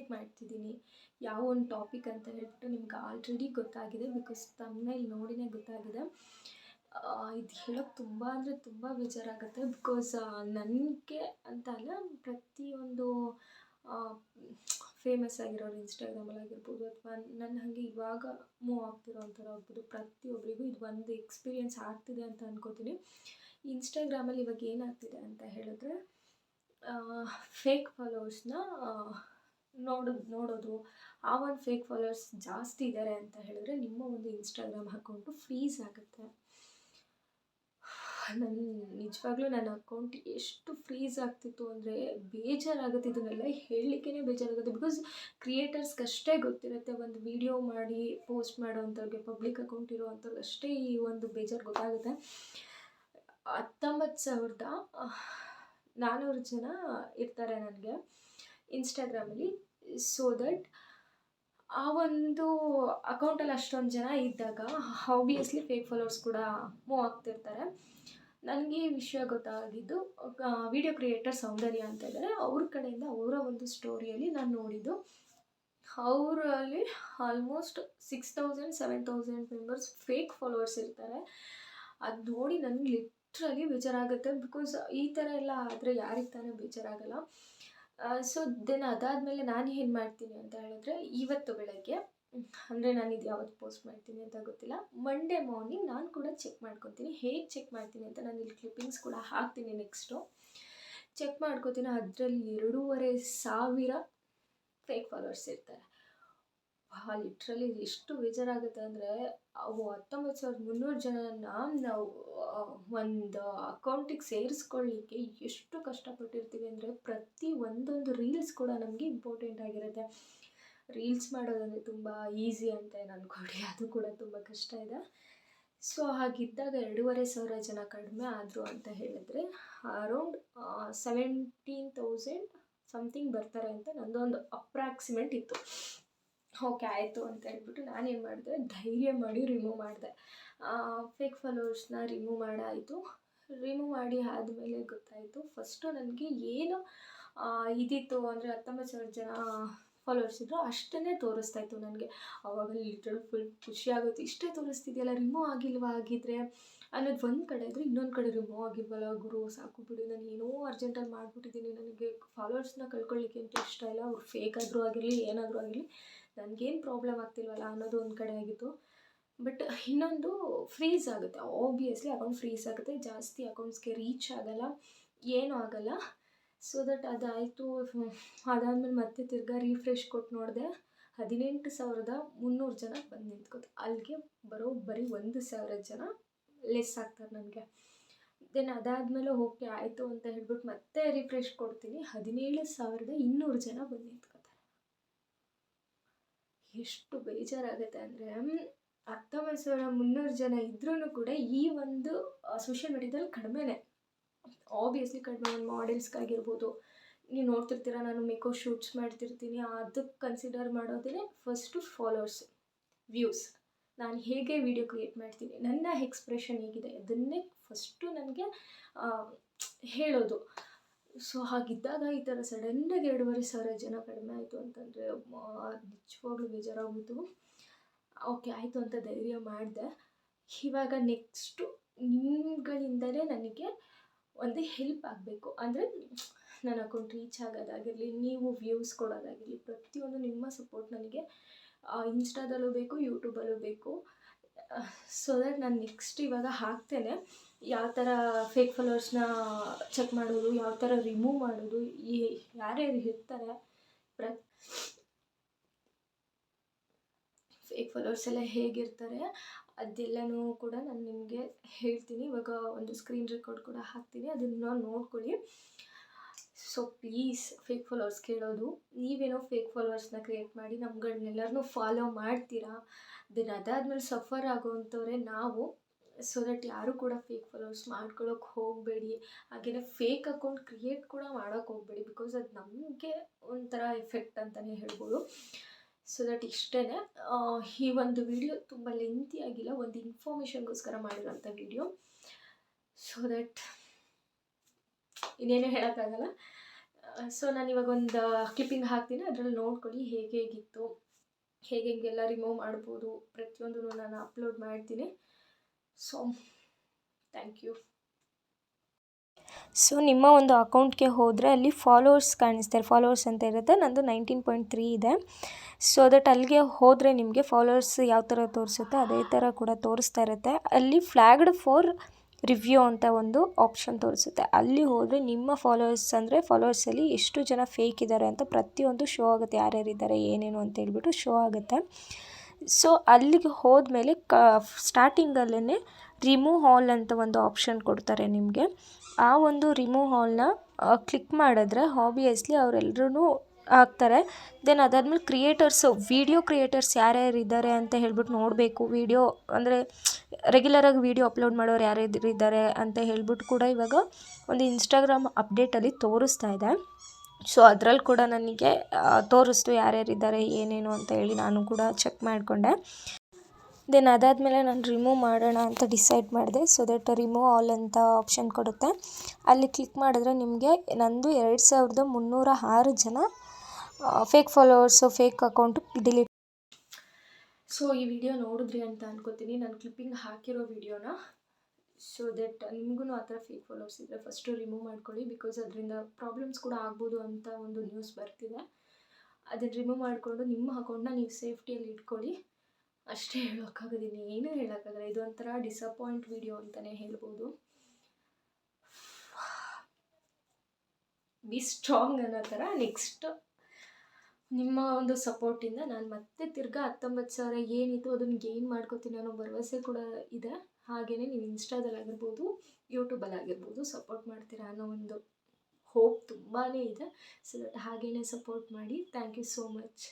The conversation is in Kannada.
ಏನಕ್ಕೆ ಮಾಡ್ತಿದ್ದೀನಿ, ಯಾವ ಒಂದು ಟಾಪಿಕ್ ಅಂತ ಹೇಳ್ಬಿಟ್ಟು ನಿಮ್ಗೆ ಆಲ್ರೆಡಿ ಗೊತ್ತಾಗಿದೆ. ಬಿಕಾಸ್ ತಮ್ಮನೇಲಿ ನೋಡಿನೇ ಗೊತ್ತಾಗಿದೆ. ಇದು ಹೇಳೋಕ್ಕೆ ತುಂಬ ಅಂದರೆ ತುಂಬ ಬೇಜಾರಾಗುತ್ತೆ. ಬಿಕಾಸ್ ನನಗೆ ಅಂತ ಅಲ್ಲ, ಪ್ರತಿಯೊಂದು ಫೇಮಸ್ ಆಗಿರೋರು ಇನ್ಸ್ಟಾಗ್ರಾಮಲ್ಲಿ ಆಗಿರ್ಬೋದು, ಅಥವಾ ನನ್ನ ಹಾಗೆ ಇವಾಗ ಮೂವ್ ಆಗ್ತಿರೋ ಅಂಥವ್ರು ಆಗ್ಬೋದು, ಪ್ರತಿಯೊಬ್ಬರಿಗೂ ಇದು ಒಂದು ಎಕ್ಸ್ಪೀರಿಯೆನ್ಸ್ ಆಗ್ತಿದೆ ಅಂತ ಅನ್ಕೋತೀನಿ. ಇನ್ಸ್ಟಾಗ್ರಾಮಲ್ಲಿ ಇವಾಗ ಏನಾಗ್ತಿದೆ ಅಂತ ಹೇಳಿದ್ರೆ, ಫೇಕ್ ಫಾಲೋವರ್ಸ್ನ ನೋಡೋದು, ಆ ಒಂದು ಫೇಕ್ ಫಾಲೋವರ್ಸ್ ಜಾಸ್ತಿ ಇದ್ದಾರೆ ಅಂತ ಹೇಳಿದ್ರೆ ನಿಮ್ಮ ಒಂದು ಇನ್ಸ್ಟಾಗ್ರಾಮ್ ಅಕೌಂಟು ಫ್ರೀಸ್ ಆಗುತ್ತೆ. ನಿಜವಾಗ್ಲೂ ನನ್ನ ಅಕೌಂಟ್ ಎಷ್ಟು ಫ್ರೀಸ್ ಆಗ್ತಿತ್ತು ಅಂದರೆ ಬೇಜಾರಾಗುತ್ತೆ. ಇದನ್ನೆಲ್ಲ ಹೇಳಲಿಕ್ಕೇ ಬೇಜಾರಾಗುತ್ತೆ. ಬಿಕಾಸ್ ಕ್ರಿಯೇಟರ್ಸ್ಗೆ ಅಷ್ಟೇ ಗೊತ್ತಿರುತ್ತೆ, ಒಂದು ವಿಡಿಯೋ ಮಾಡಿ ಪೋಸ್ಟ್ ಮಾಡೋವಂಥವ್ರಿಗೆ, ಪಬ್ಲಿಕ್ ಅಕೌಂಟ್ ಇರೋವಂಥವ್ರಿಗೆ ಅಷ್ಟೇ ಈ ಒಂದು ಬೇಜಾರು ಗೊತ್ತಾಗುತ್ತೆ. 19,400 ಜನ ಇರ್ತಾರೆ ನನಗೆ ಇನ್ಸ್ಟಾಗ್ರಾಮಲ್ಲಿ. ಸೊ ದಟ್ ಆ ಒಂದು ಅಕೌಂಟಲ್ಲಿ ಅಷ್ಟೊಂದು ಜನ ಇದ್ದಾಗ ಆಬ್ವಿಯಸ್ಲಿ ಫೇಕ್ ಫಾಲೋವರ್ಸ್ ಕೂಡ ಮೂವ್ ಆಗ್ತಿರ್ತಾರೆ. ನನಗೆ ಈ ವಿಷಯ ಗೊತ್ತಾಗಿದ್ದು ವಿಡಿಯೋ ಕ್ರಿಯೇಟರ್ ಸೌಂದರ್ಯ ಅಂತ ಇದ್ದಾರೆ, ಅವ್ರ ಕಡೆಯಿಂದ ಅವರ ಒಂದು ಸ್ಟೋರಿಯಲ್ಲಿ ನಾನು ನೋಡಿದ್ದು. ಅವರಲ್ಲಿ ಆಲ್ಮೋಸ್ಟ್ 6,000-7,000 ಮೆಂಬರ್ಸ್ ಫೇಕ್ ಫಾಲೋವರ್ಸ್ ಇರ್ತಾರೆ. ಅದು ನೋಡಿ ನನಗೆ ಲಿಟ್ರಲಿ ಬೇಜಾರಾಗುತ್ತೆ. ಬಿಕಾಸ್ ಈ ಥರ ಎಲ್ಲ ಆದರೆ ಯಾರಿಗೆ ತಾನೇ ಬೇಜಾರಾಗಲ್ಲ. ಸೊ ದೆನ್ ಅದಾದಮೇಲೆ ನಾನು ಏನು ಮಾಡ್ತೀನಿ ಅಂತ ಹೇಳಿದ್ರೆ, ಇವತ್ತು ಬೆಳಗ್ಗೆ ಅಂದರೆ ನಾನು ಇದು ಯಾವತ್ತು ಪೋಸ್ಟ್ ಮಾಡ್ತೀನಿ ಅಂತ ಗೊತ್ತಿಲ್ಲ, ಮಂಡೇ ಮಾರ್ನಿಂಗ್ ನಾನು ಕೂಡ ಚೆಕ್ ಮಾಡ್ಕೊತೀನಿ. ಹೇಗೆ ಚೆಕ್ ಮಾಡ್ತೀನಿ ಅಂತ ನಾನು ಇಲ್ಲಿ ಕ್ಲಿಪ್ಪಿಂಗ್ಸ್ ಕೂಡ ಹಾಕ್ತೀನಿ. ನೆಕ್ಸ್ಟು ಚೆಕ್ ಮಾಡ್ಕೋತೀನಿ. ಅದರಲ್ಲಿ 2,500 ಫೇಕ್ ಫಾಲೋವರ್ಸ್ ಇರ್ತಾರೆ. ಲಿಟ್ರಲಿ ಎಷ್ಟು ಬೇಜಾರಾಗುತ್ತೆ ಅಂದರೆ, ಅವು 19,300 ಜನನ ನಾವು ಒಂದು ಅಕೌಂಟಿಗೆ ಸೇರಿಸ್ಕೊಳ್ಳಿಕ್ಕೆ ಎಷ್ಟು ಕಷ್ಟಪಟ್ಟಿರ್ತೀವಿ ಅಂದರೆ, ಪ್ರತಿ ಒಂದೊಂದು ರೀಲ್ಸ್ ಕೂಡ ನಮಗೆ ಇಂಪಾರ್ಟೆಂಟ್ ಆಗಿರುತ್ತೆ. ರೀಲ್ಸ್ ಮಾಡೋದಂದರೆ ತುಂಬ ಈಸಿ ಅಂತ ಏನು ಅಂದ್ಕೊಡಿ, ಅದು ಕೂಡ ತುಂಬ ಕಷ್ಟ ಇದೆ. ಸೊ ಹಾಗಿದ್ದಾಗ 2,500 ಜನ ಕಡಿಮೆ ಆದರು ಅಂತ ಹೇಳಿದ್ರೆ ಅರೌಂಡ್ 17,000 ಸಮಥಿಂಗ್ ಬರ್ತಾರೆ ಅಂತ ನನ್ನದೊಂದು ಅಪ್ರಾಕ್ಸಿಮೇಟ್ ಇತ್ತು. ಓಕೆ ಆಯಿತು ಅಂತ ಹೇಳ್ಬಿಟ್ಟು ನಾನೇನು ಮಾಡಿದೆ, ಧೈರ್ಯ ಮಾಡಿ ರಿಮೂವ್ ಮಾಡಿದೆ. ಫೇಕ್ ಫಾಲೋವರ್ಸ್ನ ರಿಮೂವ್ ಮಾಡಾಯಿತು. ರಿಮೂವ್ ಮಾಡಿ ಆದಮೇಲೆ ಗೊತ್ತಾಯಿತು, ಫಸ್ಟು ನನಗೆ ಏನು ಇದಿತ್ತು ಅಂದರೆ 19,000 ಜನ ಫಾಲೋವರ್ಸ್ ಇದ್ದರು, ಅಷ್ಟನ್ನೇ ತೋರಿಸ್ತಾ ಇತ್ತು ನನಗೆ. ಆವಾಗ ಲಿಟ್ರಲ್ ಫುಲ್ ಖುಷಿ ಆಗುತ್ತೆ. ಇಷ್ಟೇ ತೋರಿಸ್ತಿದೆಯಲ್ಲ, ರಿಮೂವ್ ಆಗಿಲ್ವಾ ಆಗಿದ್ದರೆ ಅನ್ನೋದು ಒಂದು ಕಡೆ ಇದ್ದರೆ, ಇನ್ನೊಂದು ಕಡೆ ರಿಮೂವ್ ಆಗಿಲ್ವಲ್ಲ ಗುರು, ಸಾಕು ಬಿಡು, ನಾನು ಏನೋ ಅರ್ಜೆಂಟಲ್ಲಿ ಮಾಡಿಬಿಟ್ಟಿದ್ದೀನಿ, ನನಗೆ ಫಾಲೋವರ್ಸ್ನ ಕಳ್ಕೊಳ್ಳಿಕ್ಕೆ ಅಂತೂ ಇಷ್ಟ ಇಲ್ಲ. ಅವ್ರು ಫೇಕ್ ಆದರೂ ಆಗಿರಲಿ, ಏನಾದರೂ ಆಗಿರಲಿ, ನನಗೇನು ಪ್ರಾಬ್ಲಮ್ ಆಗ್ತಿಲ್ವಲ್ಲ ಅನ್ನೋದು ಒಂದು ಕಡೆ ಆಗಿತ್ತು. ಬಟ್ ಇನ್ನೊಂದು ಫ್ರೀಸ್ ಆಗುತ್ತೆ, ಆಬ್ವಿಯಸ್ಲಿ ಅಕೌಂಟ್ ಫ್ರೀಸ್ ಆಗುತ್ತೆ, ಜಾಸ್ತಿ ಅಕೌಂಟ್ಸ್ಗೆ ರೀಚ್ ಆಗಲ್ಲ, ಏನೂ ಆಗಲ್ಲ. ಸೊ ದಟ್ ಅದಾಯಿತು. ಅದಾದಮೇಲೆ ಮತ್ತೆ ತಿರ್ಗಾ ರೀಫ್ರೆಶ್ ಕೊಟ್ಟು ನೋಡಿದೆ, 18,300 ಜನ ಬಂದು ನಿಂತ್ಕೋತು. ಅಲ್ಲಿಗೆ ಬರೀ 1,000 ಜನ ಲೆಸ್ ಆಗ್ತಾರೆ ನನಗೆ. ದೆನ್ ಅದಾದಮೇಲೆ ಓಕೆ ಆಯಿತು ಅಂತ ಹೇಳ್ಬಿಟ್ಟು ಮತ್ತೆ ರಿಫ್ರೆಶ್ ಕೊಡ್ತೀನಿ, 17,200 ಜನ ಬಂದು ನಿಂತ್ಕೋತಾರೆ. ಎಷ್ಟು ಬೇಜಾರಾಗುತ್ತೆ ಅಂದರೆ, 19,300 ಜನ ಇದ್ರೂ ಕೂಡ ಈ ಒಂದು ಸೋಷಿಯಲ್ ಮೀಡಿಯಾದಲ್ಲಿ ಕಡಿಮೆನೇ, ಆಬ್ವಿಯಸ್ಲಿ ಕಡಿಮೆ. ಒಂದು ಮಾಡೆಲ್ಸ್ಗಾಗಿರ್ಬೋದು, ನೀವು ನೋಡ್ತಿರ್ತೀರ, ನಾನು ಮೇಕೋ ಶೂಟ್ಸ್ ಮಾಡ್ತಿರ್ತೀನಿ, ಅದಕ್ಕೆ ಕನ್ಸಿಡರ್ ಮಾಡೋದೇ ಫಸ್ಟು ಫಾಲೋವರ್ಸ್, ವ್ಯೂಸ್, ನಾನು ಹೇಗೆ ವಿಡಿಯೋ ಕ್ರಿಯೇಟ್ ಮಾಡ್ತೀನಿ, ನನ್ನ ಎಕ್ಸ್ಪ್ರೆಷನ್ ಹೇಗಿದೆ, ಅದನ್ನೇ ಫಸ್ಟು ನನಗೆ ಹೇಳೋದು. ಸೊ ಹಾಗಿದ್ದಾಗ ಈ ಥರ ಸಡನ್ನಾಗಿ 2,500 ಜನ ಕಡಿಮೆ ಆಯಿತು ಅಂತಂದರೆ ನಿಜವಾಗ್ಲೂ ಬೇಜಾರಾಗ್ಬಿಟ್ಟು ಓಕೆ ಆಯಿತು ಅಂತ ಧೈರ್ಯ ಮಾಡಿದೆ. ಇವಾಗ ನೆಕ್ಸ್ಟು ನಿಮ್ಗಳಿಂದಲೇ ನನಗೆ ಒಂದು ಹೆಲ್ಪ್ ಆಗಬೇಕು. ಅಂದರೆ ನನ್ನ ಅಕೌಂಟ್ ರೀಚ್ ಆಗೋದಾಗಿರಲಿ, ನೀವು ವ್ಯೂಸ್ ಕೊಡೋದಾಗಿರಲಿ, ಪ್ರತಿಯೊಂದು ನಿಮ್ಮ ಸಪೋರ್ಟ್ ನನಗೆ ಇನ್ಸ್ಟಾದಲ್ಲೂ ಬೇಕು, ಯೂಟ್ಯೂಬಲ್ಲೂ ಬೇಕು. ಸೊ ದಟ್ ನಾನು ನೆಕ್ಸ್ಟ್ ಇವಾಗ ಹಾಕ್ತೇನೆ, ಯಾವ ಥರ ಫೇಕ್ ಫಾಲೋವರ್ಸ್ನ ಚೆಕ್ ಮಾಡೋದು, ಯಾವ ಥರ ರಿಮೂವ್ ಮಾಡೋದು, ಯಾರ್ಯಾರು ಇರ್ತಾರೆ, ಫೇಕ್ ಫಾಲೋವರ್ಸ್ ಎಲ್ಲ ಹೇಗಿರ್ತಾರೆ ಅದೆಲ್ಲನೂ ಕೂಡ ನಾನು ನಿಮಗೆ ಹೇಳ್ತೀನಿ. ಇವಾಗ ಒಂದು ಸ್ಕ್ರೀನ್ ರೆಕಾರ್ಡ್ ಕೂಡ ಹಾಕ್ತೀನಿ, ಅದನ್ನು ನೋಡ್ಕೊಳ್ಳಿ. ಸೊ ಪ್ಲೀಸ್ ಫೇಕ್ ಫಾಲೋವರ್ಸ್ ಕೇಳೋದು, ನೀವೇನೋ ಫೇಕ್ ಫಾಲೋವರ್ಸ್ನ ಕ್ರಿಯೇಟ್ ಮಾಡಿ ನಮ್ಗಳನ್ನೆಲ್ಲರನ್ನೂ ಫಾಲೋ ಮಾಡ್ತೀರಾ. ದೆನ್ ಅದಾದಮೇಲೆ ಸಫರ್ ಆಗೋವಂಥವ್ರೆ ನಾವು. ಸೊ ದಟ್ ಯಾರೂ ಕೂಡ ಫೇಕ್ ಫಾಲೋವರ್ಸ್ ಮಾಡ್ಕೊಳ್ಳೋಕೆ ಹೋಗಬೇಡಿ. ಹಾಗೆಯೇ ಫೇಕ್ ಅಕೌಂಟ್ ಕ್ರಿಯೇಟ್ ಕೂಡ ಮಾಡೋಕ್ಕೆ ಹೋಗಬೇಡಿ, ಬಿಕಾಸ್ ಅದು ನಮಗೆ ಒಂಥರ ಎಫೆಕ್ಟ್ ಅಂತಲೇ ಹೇಳ್ಬೋದು. ಸೊ ದಟ್ ಇಷ್ಟೇ. ಈ ಒಂದು ವಿಡಿಯೋ ತುಂಬ ಲೆಂತಿ ಆಗಿಲ್ಲ, ಒಂದು ಇನ್ಫಾರ್ಮೇಷನ್ಗೋಸ್ಕರ ಮಾಡಿರೋಂಥ ವಿಡಿಯೋ. ಸೊ ದಟ್ ಇನ್ನೇನು ಹೇಳೋಕ್ಕಾಗಲ್ಲ. ಸೊ ನಾನು ಇವಾಗ ಒಂದು ಕ್ಲಿಪ್ಪಿಂಗ್ ಹಾಕ್ತೀನಿ, ಅದರಲ್ಲಿ ನೋಡ್ಕೊಳ್ಳಿ ಹೇಗಿತ್ತು, ಹೇಗೆಲ್ಲ ರಿಮೂವ್ ಮಾಡ್ಬೋದು ಪ್ರತಿಯೊಂದೂ ನಾನು ಅಪ್ಲೋಡ್ ಮಾಡ್ತೀನಿ. So thank you. ಸೊ ನಿಮ್ಮ ಒಂದು ಅಕೌಂಟ್ಗೆ ಹೋದರೆ ಅಲ್ಲಿ ಫಾಲೋವರ್ಸ್ ಕಾಣಿಸ್ತಾರೆ, ಫಾಲೋವರ್ಸ್ ಅಂತ ಇರುತ್ತೆ. ನಂದು 19.3 ಇದೆ. ಸೊ ದಟ್ ಅಲ್ಲಿಗೆ ಹೋದರೆ ನಿಮಗೆ ಫಾಲೋವರ್ಸ್ ಯಾವ ಥರ ತೋರಿಸುತ್ತೆ ಅದೇ ಥರ ಕೂಡ ತೋರಿಸ್ತಾ ಇರುತ್ತೆ. ಅಲ್ಲಿ ಫ್ಲ್ಯಾಗ್ಡ್ ಫಾರ್ ರಿವ್ಯೂ ಅಂತ ಒಂದು ಆಪ್ಷನ್ ತೋರಿಸುತ್ತೆ. ಅಲ್ಲಿ ಹೋದರೆ ನಿಮ್ಮ ಫಾಲೋವರ್ಸ್ ಅಂದರೆ ಫಾಲೋವರ್ಸಲ್ಲಿ ಎಷ್ಟು ಜನ ಫೇಕ್ ಇದ್ದಾರೆ ಅಂತ ಪ್ರತಿಯೊಂದು ಶೋ ಆಗುತ್ತೆ, ಯಾರ್ಯಾರಿದ್ದಾರೆ ಏನೇನು ಅಂತ ಹೇಳ್ಬಿಟ್ಟು ಶೋ ಆಗುತ್ತೆ. ಸೊ ಅಲ್ಲಿಗೆ ಹೋದ್ಮೇಲೆ ಸ್ಟಾರ್ಟಿಂಗಲ್ಲೇ ರಿಮೂವ್ ಆಲ್ ಅಂತ ಒಂದು ಆಪ್ಷನ್ ಕೊಡ್ತಾರೆ ನಿಮಗೆ. ಆ ಒಂದು ರಿಮೂವ್ ಆಲ್ನ ಕ್ಲಿಕ್ ಮಾಡಿದ್ರೆ ಆಬ್ವಿಯಸ್ಲಿ ಅವರೆಲ್ಲರೂ ಆಗ್ತಾರೆ. ದೆನ್ ಅದಾದಮೇಲೆ ಕ್ರಿಯೇಟರ್ಸು, ವೀಡಿಯೋ ಕ್ರಿಯೇಟರ್ಸ್ ಯಾರ್ಯಾರು ಇದ್ದಾರೆ ಅಂತ ಹೇಳ್ಬಿಟ್ಟು ನೋಡಬೇಕು. ವೀಡಿಯೋ ಅಂದರೆ ರೆಗ್ಯುಲರಾಗಿ ವೀಡಿಯೋ ಅಪ್ಲೋಡ್ ಮಾಡೋರು ಯಾರ್ಯಾರು ಇದ್ದಾರೆ ಅಂತ ಹೇಳ್ಬಿಟ್ಟು ಕೂಡ ಇವಾಗ ಒಂದು ಇನ್ಸ್ಟಾಗ್ರಾಮ್ ಅಪ್ಡೇಟಲ್ಲಿ ತೋರಿಸ್ತಾ ಇದೆ. ಸೊ ಅದರಲ್ಲಿ ಕೂಡ ನನಗೆ ತೋರಿಸ್ತು ಯಾರ್ಯಾರಿದ್ದಾರೆ ಏನೇನು ಅಂತ ಹೇಳಿ ನಾನು ಕೂಡ ಚೆಕ್ ಮಾಡಿಕೊಂಡೆ. ದೆನ್ ಅದಾದಮೇಲೆ ನಾನು ರಿಮೂವ್ ಮಾಡೋಣ ಅಂತ ಡಿಸೈಡ್ ಮಾಡಿದೆ. ಸೊ ದಟ್ ರಿಮೂವ್ ಆಲ್ ಅಂತ ಆಪ್ಷನ್ ಕೊಡುತ್ತೆ. ಅಲ್ಲಿ ಕ್ಲಿಕ್ ಮಾಡಿದ್ರೆ ನಿಮಗೆ ನಂದು 2306 ಜನ fake followers, fake account delete. So ಈ ವಿಡಿಯೋ ನೋಡಿದ್ರಿ ಅಂತ ಅನ್ಕೋತೀನಿ, ನಾನು ಕ್ಲಿಪ್ಪಿಂಗ್ ಹಾಕಿರೋ ವಿಡಿಯೋನ. ಸೊ ದಟ್ ನಿಮಗೂ ಆ ಥರ ಫೇಕ್ ಫಾಲೋವರ್ಸ್ ಇದ್ದರೆ ಫಸ್ಟು ರಿಮೂವ್ ಮಾಡ್ಕೊಳ್ಳಿ. ಬಿಕಾಸ್ ಅದರಿಂದ ಪ್ರಾಬ್ಲಮ್ಸ್ ಕೂಡ ಆಗ್ಬೋದು ಅಂತ ಒಂದು ನ್ಯೂಸ್ ಬರ್ತಿದೆ. ಅದನ್ನು ರಿಮೂವ್ ಮಾಡಿಕೊಂಡು ನಿಮ್ಮ ಅಕೌಂಟ್ನ ನೀವು ಸೇಫ್ಟಿಯಲ್ಲಿ ಇಟ್ಕೊಳ್ಳಿ. ಅಷ್ಟೇ ಹೇಳೋಕ್ಕಾಗೋದಿಲ್ಲ, ಏನೂ ಹೇಳೋಕ್ಕಾಗಲ್ಲ. ಇದೊಂಥರ ಡಿಸಪಾಯಿಂಟ್ ವಿಡಿಯೋ ಅಂತಲೇ ಹೇಳ್ಬೋದು. ಬಿ ಸ್ಟ್ರಾಂಗ್ ಅನ್ನೋ ಥರ. ನೆಕ್ಸ್ಟ್ ನಿಮ್ಮ ಒಂದು ಸಪೋರ್ಟಿಂದ ನಾನು ಮತ್ತೆ ತಿರ್ಗಾ 19,000 ಏನಿತ್ತು ಅದನ್ನು ಗೇನ್ ಮಾಡ್ಕೋತೀನಿ ಅನ್ನೋ ಭರವಸೆ ಕೂಡ ಇದೆ. ಹಾಗೆಯೇ ನೀವು ಇನ್ಸ್ಟಾದಲ್ಲಾಗಿರ್ಬೋದು, ಯೂಟ್ಯೂಬಲ್ಲಾಗಿರ್ಬೋದು ಸಪೋರ್ಟ್ ಮಾಡ್ತೀರಾ ಅನ್ನೋ ಒಂದು ಹೋಪ್ ತುಂಬಾ ಇದೆ. ಸೊ ದಟ್ ಹಾಗೇ ಸಪೋರ್ಟ್ ಮಾಡಿ. Thank you so much.